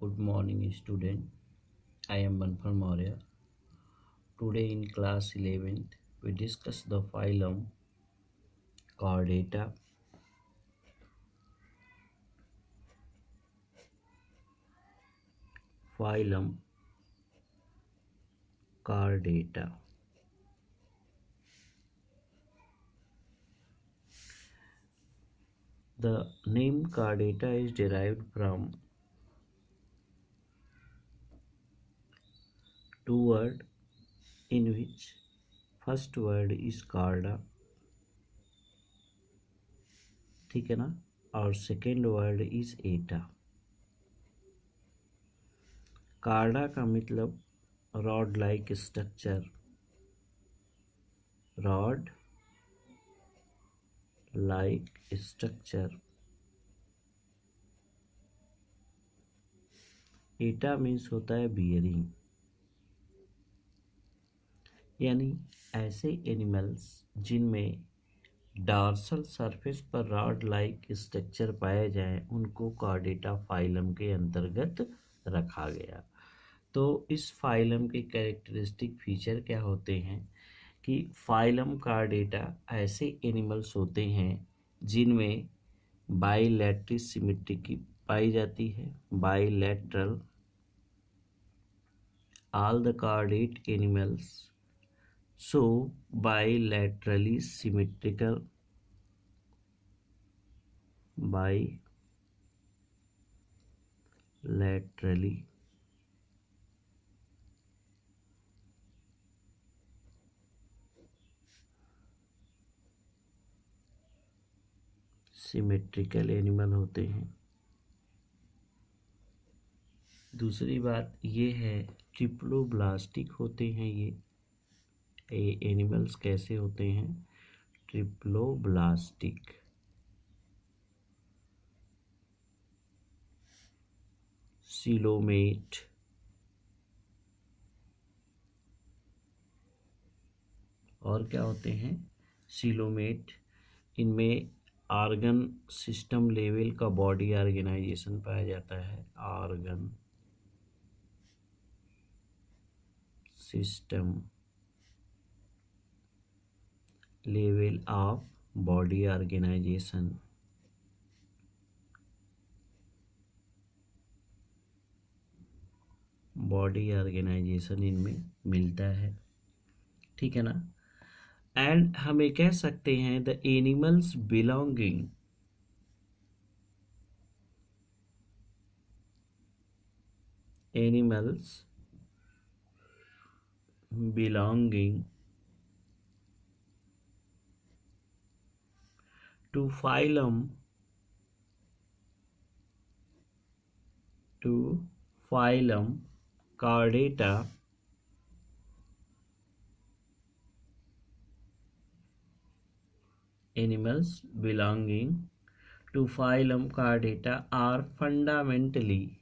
Good morning, student. I am Banfal Maurya. Today in class 11th, we discuss the phylum Chordata. Phylum Chordata. The name Chordata is derived from two words in which first word is chorda, ठीक है ना, और second word is एटा। कार्डा का मतलब rod like structure, rod like structure. एटा means होता है bearing, यानी ऐसे एनिमल्स जिनमें डॉर्सल सरफेस पर रॉड लाइक स्ट्रक्चर पाए जाएं उनको कॉर्डेटा फाइलम के अंतर्गत रखा गया। तो इस फाइलम के कैरेक्टरिस्टिक फीचर क्या होते हैं कि फाइलम कॉर्डेटा ऐसे एनिमल्स होते हैं जिनमें बाइलैटरल सिमेट्री की पाई जाती है। Bilateral, all the chordate animals so bilaterally symmetrical, bilaterally symmetrical animal होते हैं। दूसरी बात ये है ट्रिप्लोब्लास्टिक होते हैं। ये एनिमल्स कैसे होते हैं? ट्रिप्लोब्लास्टिक। सिलोमेट, और क्या होते हैं? सिलोमेट। इनमें ऑर्गन सिस्टम लेवल का बॉडी ऑर्गेनाइजेशन पाया जाता है। Organ system level of body organisation. Body organisation इनमें मिलता है, ठीक है ना। एंड हमें कह सकते हैं the animals belonging to phylum Chordata animals belonging to phylum Chordata are fundamentally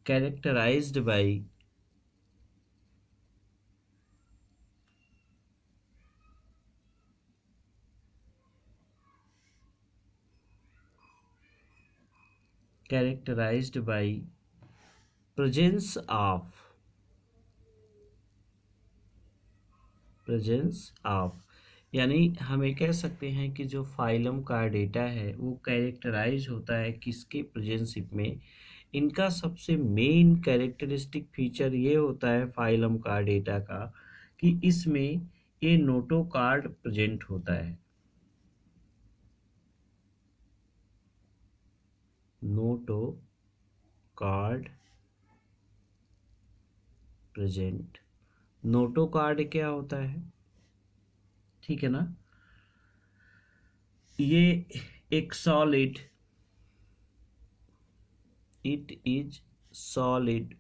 characterized by presence of, यानी हमें कह सकते हैं कि जो फाइलम कॉर्डेटा है वो कैरेक्टराइज होता है किसके प्रेजेंसिप में। इनका सबसे मेन कैरेक्टरिस्टिक फीचर ये होता है फाइलम कॉर्डेटा का कि इसमें ये नोटोकार्ड प्रेजेंट होता है। Notochord present. नोटोकार्ड क्या होता है, ठीक है ना। ये एक सॉलिड, इट इज सॉलिड,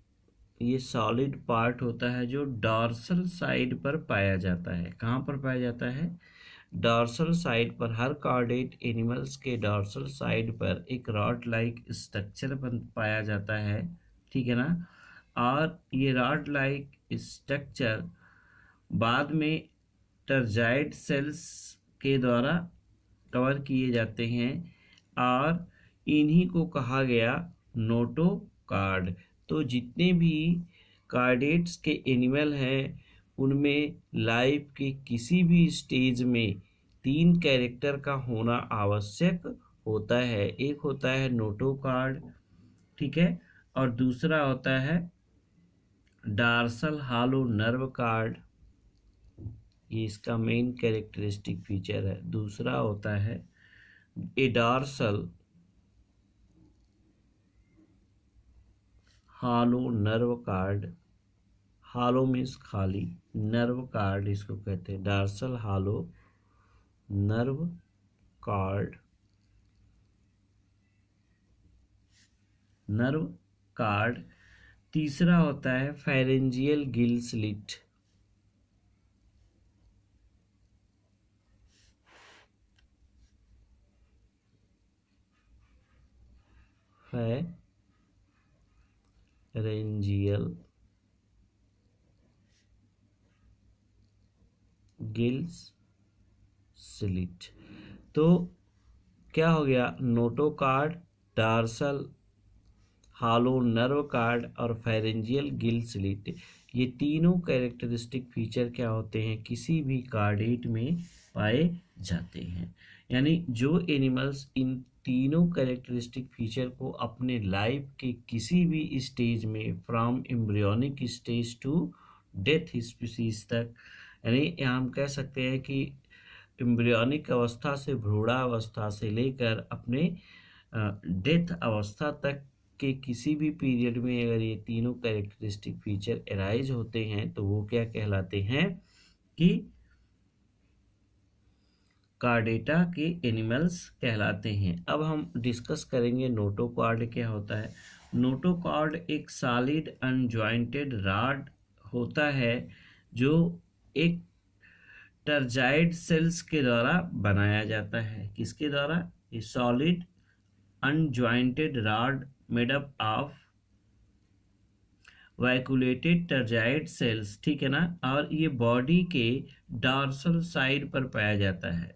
ये सॉलिड पार्ट होता है जो डॉर्सल साइड पर पाया जाता है। कहाँ पर पाया जाता है? डॉर्सल साइड पर। हर कॉर्डेट एनिमल्स के डॉर्सल साइड पर एक रॉड लाइक स्ट्रक्चर पाया जाता है, ठीक है ना। और ये रॉड लाइक स्ट्रक्चर बाद में टर्जाइड सेल्स के द्वारा कवर किए जाते हैं और इन्हीं को कहा गया नोटोकार्ड। तो जितने भी कार्डेट्स के एनिमल हैं उनमें लाइफ के किसी भी स्टेज में 3 कैरेक्टर का होना आवश्यक होता है। एक होता है नोटोकार्ड, ठीक है, और दूसरा होता है डार्सल हालो नर्व कार्ड, ये इसका मेन कैरेक्टरिस्टिक फीचर है। दूसरा होता है एडार्सल हालो नर्व कार्ड, हालो मीन्स खाली, नर्व कार्ड इसको कहते हैं, डार्सल हालो नर्व कार्ड, नर्व कार्ड। तीसरा होता है pharyngeal Gill slit, pharyngeal gills slit. तो क्या हो गया, नोटोकार्ड, डार्सल हालो नर्व कार्ड और फेरेंजियल गिल स्लिट, ये तीनों कैरेक्टरिस्टिक फीचर क्या होते हैं, किसी भी कार्डेट में पाए जाते हैं। यानी जो एनिमल्स इन तीनों कैरेक्टरिस्टिक फीचर को अपने लाइफ के किसी भी स्टेज में from embryonic stage to death species तक, यानी यहाँ हम कह सकते हैं कि एम्ब्रियोनिक अवस्था से भ्रूणावस्था से लेकर अपने डेथ अवस्था तक के किसी भी पीरियड में अगर ये तीनों कैरेक्टरिस्टिक फीचर एराइज होते हैं तो वो क्या कहलाते हैं कि कार्डेटा के एनिमल्स कहलाते हैं। अब हम डिस्कस करेंगे नोटोकॉर्ड क्या होता है। नोटोकॉर्ड एक सॉलिड अनजॉइंटेड रॉड होता है जो एक टर्जाइड सेल्स के द्वारा बनाया जाता है। किसके द्वारा? A solid unjointed rod made up of vacuolated turgid cells, ठीक है ना। और ये बॉडी के डॉर्सल साइड पर पाया जाता है,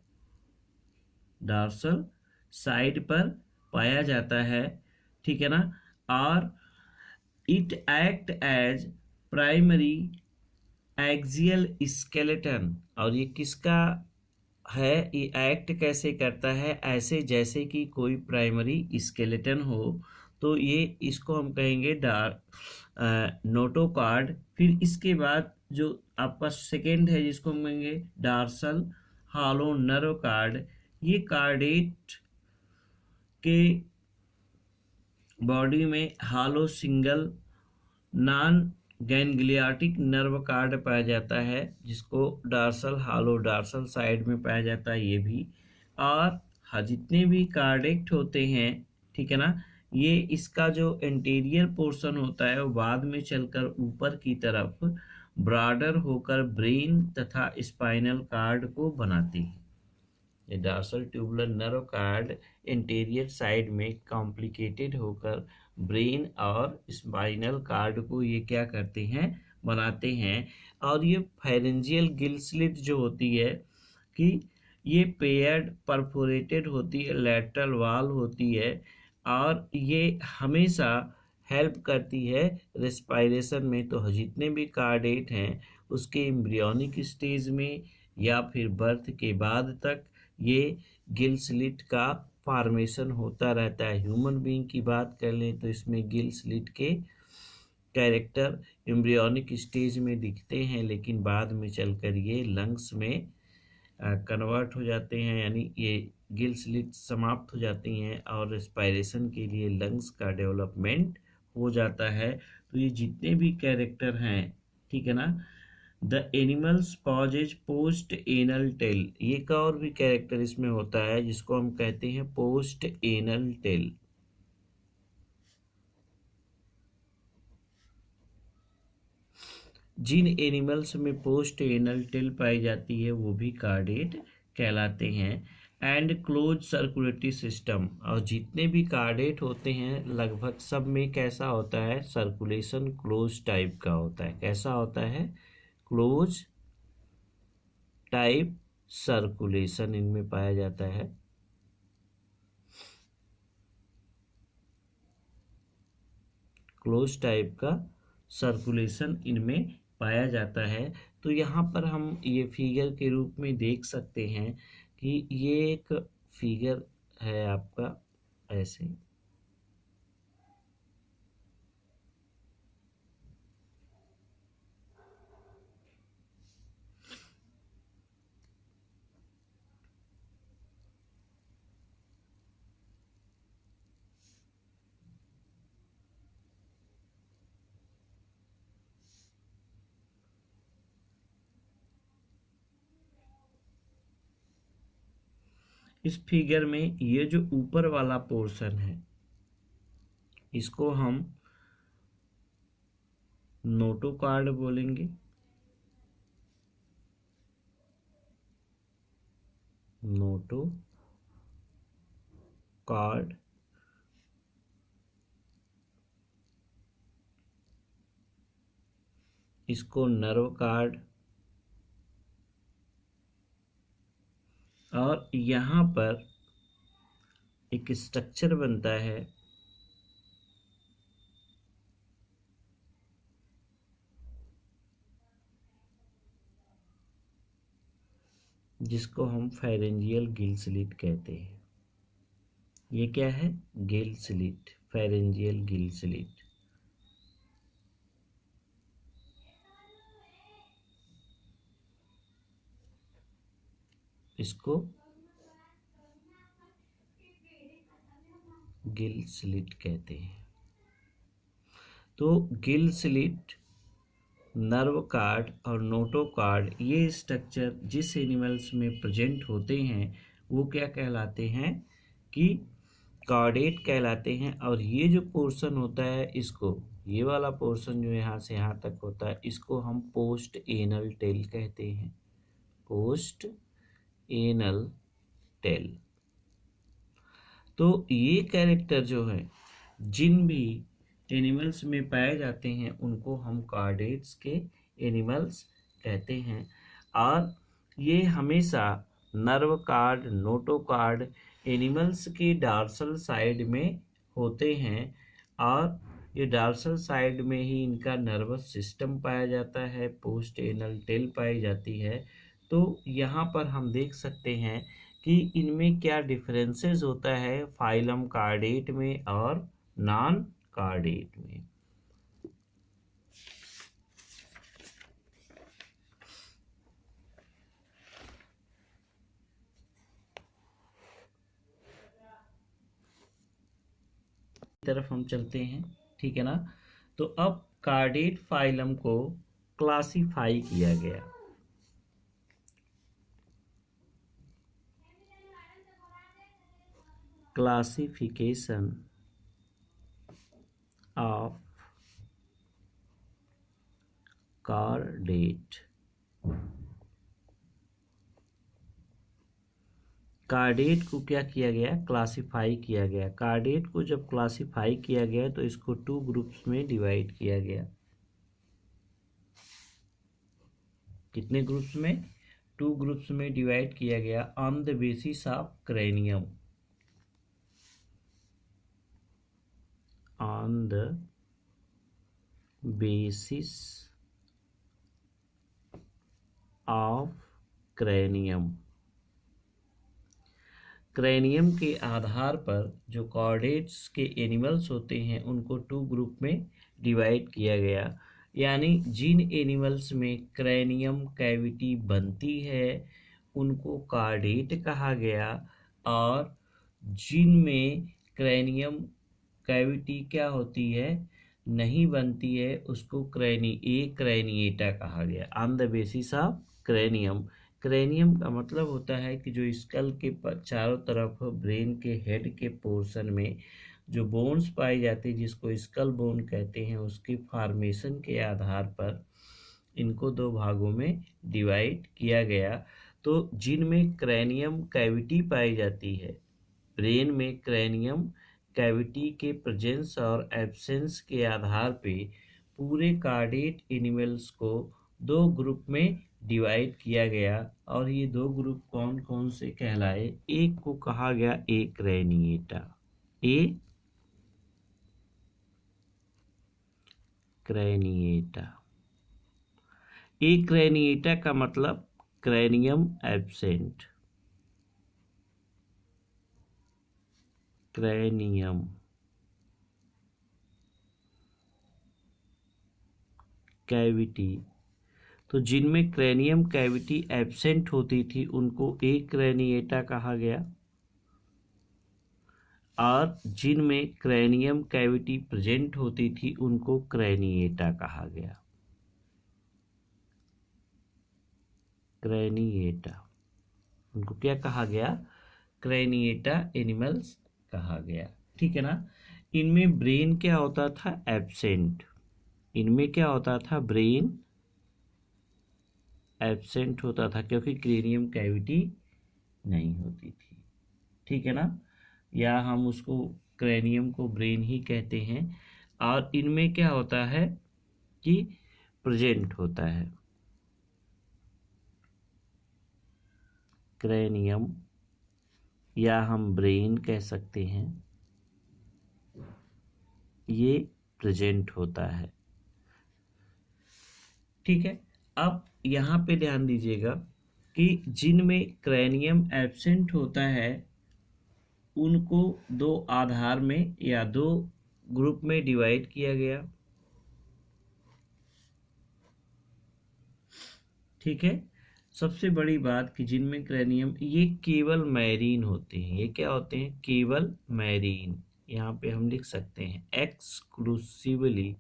डॉर्सल साइड पर पाया जाता है, ठीक है ना। और it act as primary axial skeleton, और ये किसका है, ये एक्ट कैसे करता है, ऐसे जैसे कि कोई प्राइमरी स्केलेटन हो। तो ये इसको हम कहेंगे नोटोकॉर्ड। फिर इसके बाद जो आपका सेकेंड है जिसको हम कहेंगे डार्सल हालो नर्व कार्ड, ये कार्डेट के बॉडी में हालो सिंगल नॉन गैंग्लियाटिक नर्व कार्ड पाया जाता है जिसको डार्सल हालो डॉर्सल साइड में पाया जाता है ये भी। और जितने भी कार्डेक्ट होते हैं, ठीक है ना, ये इसका जो इंटीरियर पोर्शन होता है वो बाद में चलकर ऊपर की तरफ ब्रॉडर होकर ब्रेन तथा स्पाइनल कार्ड को बनाते हैं। ये dorsal tubular nerve card interior side में कॉम्प्लिकेटेड होकर ब्रेन और स्पाइनल कार्ड को ये क्या करते हैं, बनाते हैं। और ये फेरेंजियल गिल स्लिट जो होती है कि ये पेयर्ड परफोरेटेड होती है, लैटरल वॉल होती है, और ये हमेशा हेल्प करती है रेस्पायरेशन में। तो जितने भी कार्डेट हैं उसके एम्ब्रियोनिक स्टेज में या फिर बर्थ के बाद तक ये गिल स्लिट का फॉर्मेशन होता रहता है। ह्यूमन बीइंग की बात कर लें तो इसमें गिल स्लिट के कैरेक्टर एम्ब्रियोनिक स्टेज में दिखते हैं, लेकिन बाद में चलकर ये लंग्स में कन्वर्ट हो जाते हैं, यानी ये गिल स्लिट समाप्त हो जाती हैं और रेस्पायरेशन के लिए लंग्स का डेवलपमेंट हो जाता है। तो ये जितने भी कैरेक्टर हैं, ठीक है ना, the animals possess post anal tail, ये का और भी कैरेक्टर इसमें होता है जिसको हम कहते हैं पोस्ट एनल टेल। जिन एनिमल्स में पोस्ट एनल टेल पाई जाती है वो भी कार्डेट कहलाते हैं। And close circulatory system. और जितने भी कार्डेट होते हैं लगभग सब में कैसा होता है, सर्कुलेशन क्लोज टाइप का होता है। कैसा होता है, क्लोज टाइप सर्कुलेशन इनमें पाया जाता है। क्लोज टाइप का सर्कुलेशन इनमें पाया जाता है। तो यहाँ पर हम ये फिगर के रूप में देख सकते हैं कि ये एक फिगर है आपका ऐसे। इस फिगर में ये जो ऊपर वाला पोर्शन है इसको हम नोटोकार्ड बोलेंगे। नोटोकार्ड। इसको नर्व कार्ड। और यहाँ पर एक स्ट्रक्चर बनता है जिसको हम फेरेंजियल गिल स्लिट कहते हैं। ये क्या है, Gill slit, pharyngeal Gill slit. इसको गिल स्लिट कहते हैं। तो गिल स्लिट, नर्व कार्ड और नोटो कार्ड, ये स्ट्रक्चर जिस एनिमल्स में प्रेजेंट होते हैं वो क्या कहलाते हैं कि कार्डेट कहलाते हैं। और ये जो पोर्शन होता है इसको, ये वाला पोर्शन जो यहाँ से यहाँ तक होता है इसको हम पोस्ट एनल टेल कहते हैं। Post anal tell. तो ये कैरेक्टर जो है जिन भी एनिमल्स में पाए जाते हैं उनको हम कार्डेट्स के एनिमल्स कहते हैं। और ये हमेशा nerve card, Noto card animals की डार्सल साइड में होते हैं। और ये डार्सल साइड में ही इनका नर्वस सिस्टम पाया जाता है, पोस्ट एनल टेल पाई जाती है। तो यहाँ पर हम देख सकते हैं कि इनमें क्या डिफरेंसेस होता है फाइलम कार्डेट में और नॉन कार्डेट में। तरफ हम चलते हैं, ठीक है ना। तो अब कार्डेट फाइलम को क्लासिफाई किया गया। Classification of कार्डेट। कार्डेट को क्या किया गया, क्लासिफाई किया गया। कार्डेट को जब क्लासिफाई किया गया तो इसको 2 ग्रुप्स में डिवाइड किया गया। कितने ग्रुप्स में, 2 ग्रुप्स में डिवाइड किया गया on the basis of cranium. On the basis of cranium. Cranium के आधार पर जो कॉर्डेट्स के एनिमल्स होते हैं उनको 2 ग्रुप में डिवाइड किया गया। यानी जिन एनिमल्स में क्रेनियम कैविटी बनती है उनको कार्डेट कहा गया, और जिन में क्रेनियम कैविटी क्या होती है, नहीं बनती है, उसको क्रेनिएटा कहा गया। On the basis of cranium. Cranium का मतलब होता है कि जो स्कल के चारों तरफ ब्रेन के हेड के पोर्शन में जो बोन्स पाई जाती है जिसको स्कल बोन कहते हैं, उसकी फॉर्मेशन के आधार पर इनको 2 भागों में डिवाइड किया गया। तो जिनमें क्रैनियम कैविटी पाई जाती है, ब्रेन में क्रैनियम कैविटी के प्रेजेंस और एब्सेंस के आधार पे पूरे कार्डेट एनिमल्स को दो ग्रुप में डिवाइड किया गया। और ये दो ग्रुप कौन कौन से कहलाए? एक को कहा गया क्रैनिएटा, क्रैनिएटा का मतलब क्रैनियम एब्सेंट, क्रैनियम कैविटी। तो जिनमें क्रैनियम कैविटी एब्सेंट होती थी उनको क्रैनिएटा कहा गया, और जिनमें क्रैनियम कैविटी प्रेजेंट होती थी उनको क्रैनिएटा कहा गया, क्रैनिएटा। उनको क्या कहा गया? क्रैनिएटा एनिमल्स कहा गया। ठीक है ना। इनमें ब्रेन क्या होता था? एब्सेंट। इनमें क्या होता था? ब्रेन एब्सेंट होता था, क्योंकि क्रैनियम कैविटी नहीं होती थी। ठीक है ना। या हम उसको क्रैनियम को ब्रेन ही कहते हैं। और इनमें क्या होता है कि प्रेजेंट होता है क्रैनियम, या हम ब्रेन कह सकते हैं, ये प्रेजेंट होता है। ठीक है। अब यहाँ पे ध्यान दीजिएगा कि जिनमें क्रैनियम एब्सेंट होता है उनको दो आधार में या दो ग्रुप में डिवाइड किया गया। ठीक है। सबसे बड़ी बात कि जिनमें क्रैनियम, ये केवल मैरीन होते हैं। ये क्या होते हैं? केवल मैरीन। यहाँ पे हम लिख सकते हैं एक्सक्लूसिवली।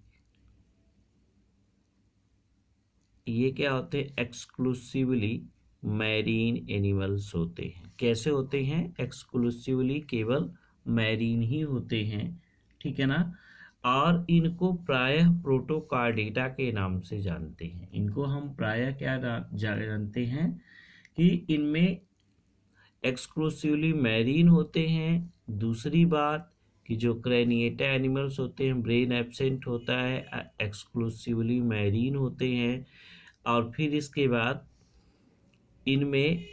ये क्या होते हैं? एक्सक्लूसिवली मैरीन एनिमल्स होते हैं। कैसे होते हैं? एक्सक्लूसिवली केवल मैरीन ही होते हैं। ठीक है ना। और इनको प्रायः प्रोटोकार्डेटा के नाम से जानते हैं। इनको हम प्रायः क्या जानते हैं? कि इनमें एक्सक्लूसिवली मैरीन होते हैं। दूसरी बात कि जो क्रैनिएटा एनिमल्स होते हैं ब्रेन एब्सेंट होता है, एक्सक्लूसिवली मैरीन होते हैं। और फिर इसके बाद इनमें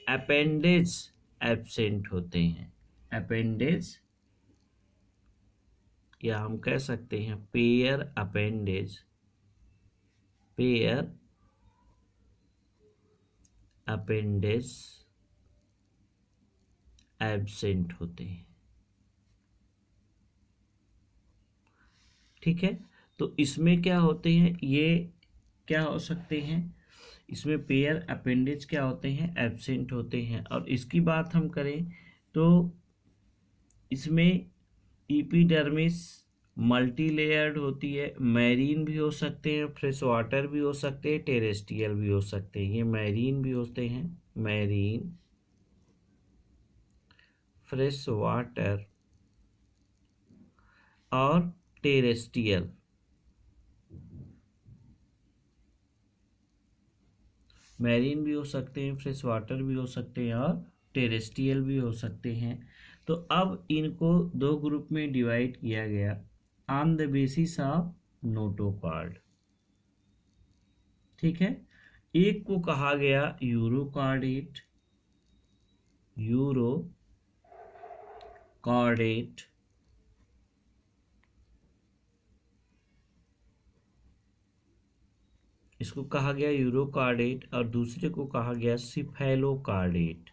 अपेंडेज एब्सेंट होते हैं। अपेंडेज, या हम कह सकते हैं pair appendage, pair appendage absent होते हैं। ठीक है। तो इसमें क्या होते हैं? ये क्या हो सकते हैं? इसमें पेयर अपेंडेज क्या होते हैं? एब्सेंट होते हैं। और इसकी बात हम करें तो इसमें इपिडर्मिस मल्टी लेयर्ड होती है। मैरीन भी हो सकते हैं, फ्रेश वाटर भी हो सकते हैं, टेरेस्ट्रियल भी हो सकते हैं। ये मैरीन भी होते हैं, मैरीन, फ्रेश वाटर और टेरेस्ट्रियल। मैरीन भी हो सकते हैं, फ्रेश वाटर भी हो सकते हैं और टेरेस्ट्रियल भी हो सकते हैं। तो अब इनको दो ग्रुप में डिवाइड किया गया on the basis of notochord. ठीक है। एक को कहा गया यूरोकॉर्डेट, यूरोकॉर्डेट, इसको कहा गया यूरोकॉर्डेट। और दूसरे को कहा गया सिफेलोकॉर्डेट,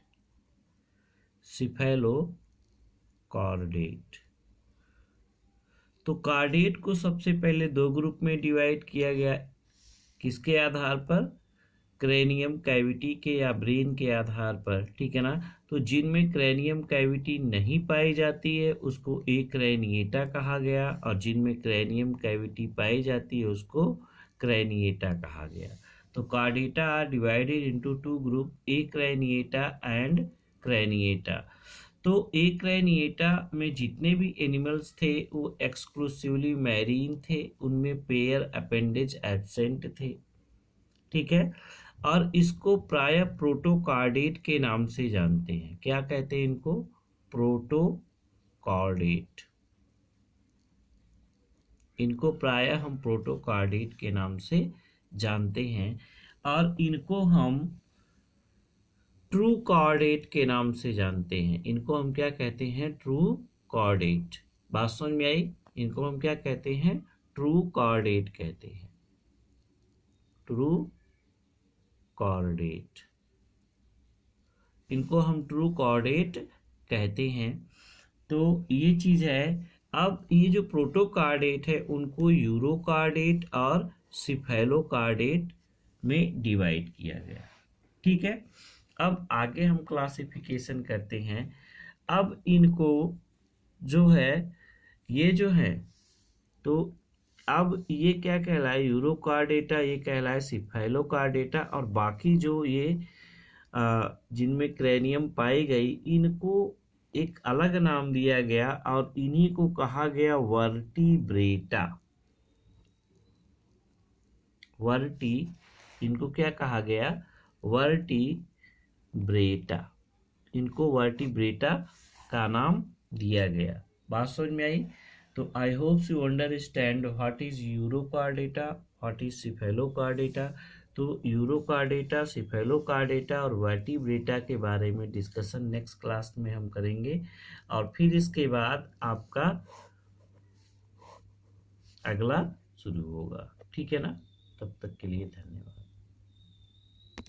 सिफेलोकॉर्डेट। तो कार्डेट को सबसे पहले दो ग्रुप में डिवाइड किया गया। किसके आधार पर? क्रैनियम कैविटी के या ब्रेन के आधार पर। ठीक है ना। तो जिनमें क्रैनियम कैविटी नहीं पाई जाती है उसको क्रैनिएटा कहा गया, और जिनमें क्रैनियम कैविटी पाई जाती है उसको क्रैनिएटा कहा गया। तो chordata are divided into two group, craniata and craniata. तो क्रैनिएटा में जितने भी एनिमल्स थे वो एक्सक्लूसिवली मैरीन थे, उनमें पेयर अपेंडेज एब्सेंट थे। ठीक है। और इसको प्राय प्रोटोकार्डेट के नाम से जानते हैं। क्या कहते हैं इनको? प्रोटोकार्डेट। इनको प्राय हम प्रोटोकार्डेट के नाम से जानते हैं और इनको हम ट्रू कॉर्डेट के नाम से जानते हैं। इनको हम क्या कहते हैं? True chordate. बात समझ में आई? इनको हम क्या कहते हैं? ट्रू कॉर्डेट कहते हैं। ट्रू कॉर्डेट, इनको हम ट्रू कॉर्डेट कहते हैं। तो ये चीज है। अब ये जो प्रोटोकार्डेट है उनको यूरोकार्डेट और सिफेलोकार्डेट में डिवाइड किया गया। ठीक है, अब आगे हम क्लासिफिकेशन करते हैं। अब इनको जो है, ये जो है, तो अब ये क्या कहलाए? यूरोकार्डेटा, ये कहलाए सिफेलोकार्डेटा, और बाकी जो ये जिनमें क्रेनियम पाई गई, इनको एक अलग नाम दिया गया और इन्हीं को कहा गया वर्टिब्रेटा। वर्टी, इनको क्या कहा गया? वर्टिब्रेटा। इनको वर्टिब्रेटा का नाम दिया गया। बात समझ में आई? तो I hope you understand what is urochordata, what is cephalochordata. तो यूरोकार्डेटा, सिफेलोकार्डेटा और वर्टिब्रेटा के बारे में डिस्कशन नेक्स्ट क्लास में हम करेंगे, और फिर इसके बाद आपका अगला शुरू होगा। ठीक है ना? तब तक के लिए धन्यवाद।